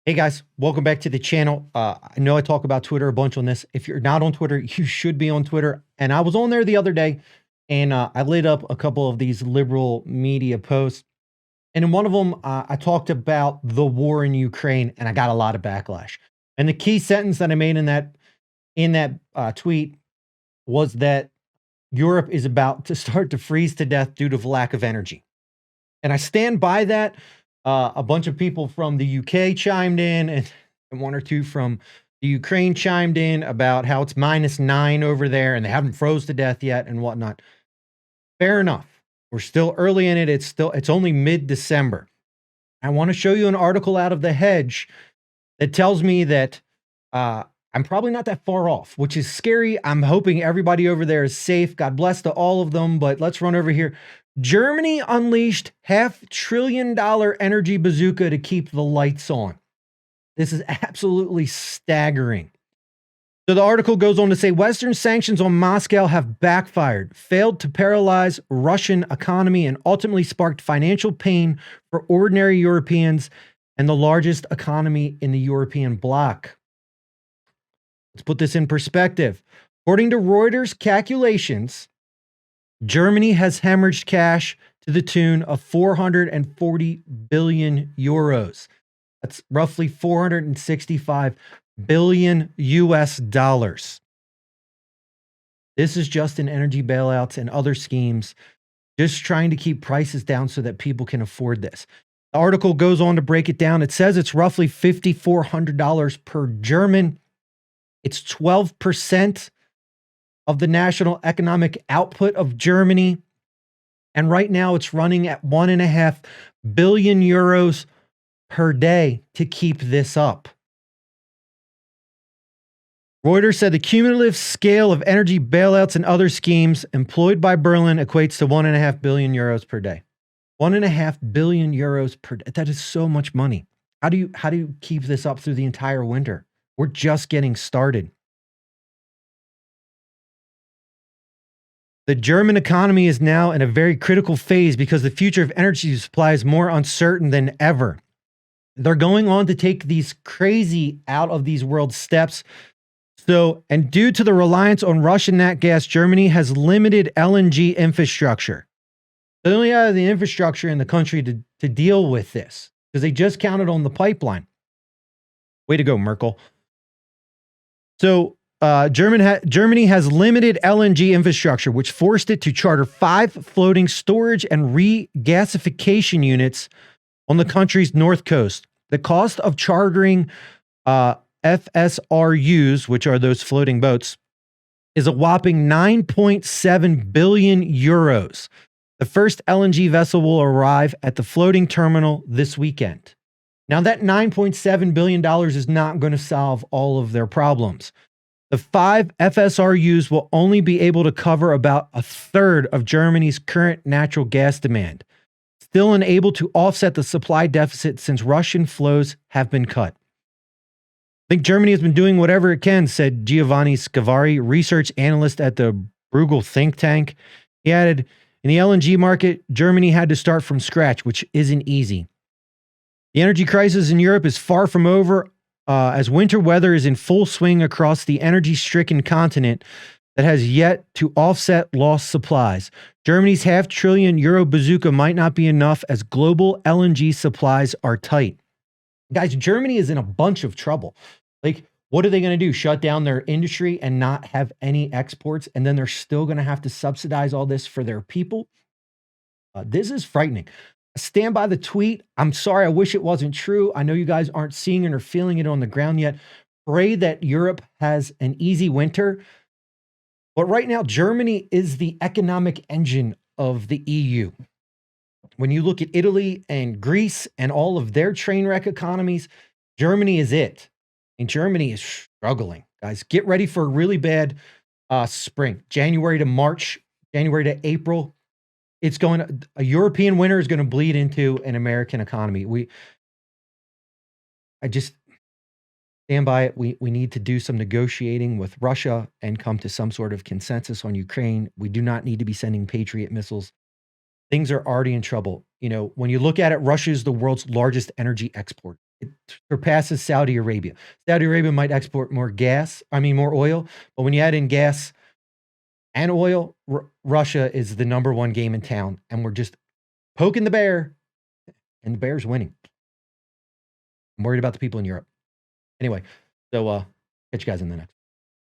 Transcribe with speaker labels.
Speaker 1: Hey guys, welcome back to the channel. I know I talk about Twitter a bunch on this. If you're not on Twitter, you should be on Twitter. And I was on there the other day and I lit up a couple of these liberal media posts. And in one of them, I talked about the war in Ukraine and I got a lot of backlash. And the key sentence that I made in that tweet was that Europe is about to start to freeze to death due to lack of energy. And I stand by that. A bunch of people from the UK chimed in, and one or two from the Ukraine chimed in about how it's -9 over there and they haven't froze to death yet and whatnot. Fair enough. We're still early in it. It's only mid-December. I want to show you an article out of The Hedge that tells me that I'm probably not that far off, which is scary. I'm hoping everybody over there is safe. God bless to all of them. But let's run over here. Germany unleashed $500 billion energy bazooka to keep the lights on. This is absolutely staggering. So the article goes on to say Western sanctions on Moscow have backfired, failed to paralyze Russian economy, and ultimately sparked financial pain for ordinary Europeans and the largest economy in the European bloc. Let's put this in perspective. According to Reuters calculations, Germany has hemorrhaged cash to the tune of 440 billion euros. That's roughly 465 billion US dollars. This is just in energy bailouts and other schemes, just trying to keep prices down so that people can afford this. The article goes on to break it down. It says it's roughly $5,400 per German. It's 12% of the national economic output of Germany. And right now it's running at 1.5 billion euros per day to keep this up. Reuters said the cumulative scale of energy bailouts and other schemes employed by Berlin equates to 1.5 billion euros per day. 1.5 billion euros per day. That is so much money. How do you keep this up through the entire winter? We're just getting started. The German economy is now in a very critical phase because the future of energy supply is more uncertain than ever. They're going on to take these crazy out of these world steps. And due to the reliance on Russian nat gas, Germany has limited LNG infrastructure. They only have the infrastructure in the country to deal with this because they just counted on the pipeline. Way to go, Merkel. So Germany has limited LNG infrastructure, which forced it to charter 5 floating storage and regasification units on the country's north coast. The cost of chartering FSRUs, which are those floating boats, is a whopping 9.7 billion euros. The first LNG vessel will arrive at the floating terminal this weekend. Now, that $9.7 billion is not going to solve all of their problems. The 5 FSRUs will only be able to cover about a third of Germany's current natural gas demand, still unable to offset the supply deficit since Russian flows have been cut. I think Germany has been doing whatever it can, said Giovanni Scavari, research analyst at the Bruegel think tank. He added, in the LNG market, Germany had to start from scratch, which isn't easy. The energy crisis in Europe is far from over, as winter weather is in full swing across the energy-stricken continent that has yet to offset lost supplies. Germany's $500 billion bazooka might not be enough as global LNG supplies are tight. Guys, Germany is in a bunch of trouble. Like, what are they going to do? Shut down their industry and not have any exports? And then they're still going to have to subsidize all this for their people? This is frightening. Stand by the tweet. I'm sorry. I wish it wasn't true. I know you guys aren't seeing it or feeling it on the ground yet. Pray that Europe has an easy winter. But right now, Germany is the economic engine of the EU. When you look at Italy and Greece and all of their train wreck economies, Germany is it. And Germany is struggling. Guys, get ready for a really bad spring. January to March, January to April. A European winter is going to bleed into an American economy. I just stand by it. We need to do some negotiating with Russia and come to some sort of consensus on Ukraine. We do not need to be sending Patriot missiles. Things are already in trouble. You know, when you look at it, Russia is the world's largest energy export. it surpasses Saudi Arabia. Saudi Arabia might export more more oil, but when you add in gas and oil, Russia is the number one game in town, and we're just poking the bear, and the bear's winning. I'm worried about the people in Europe. Anyway, so catch you guys in the next.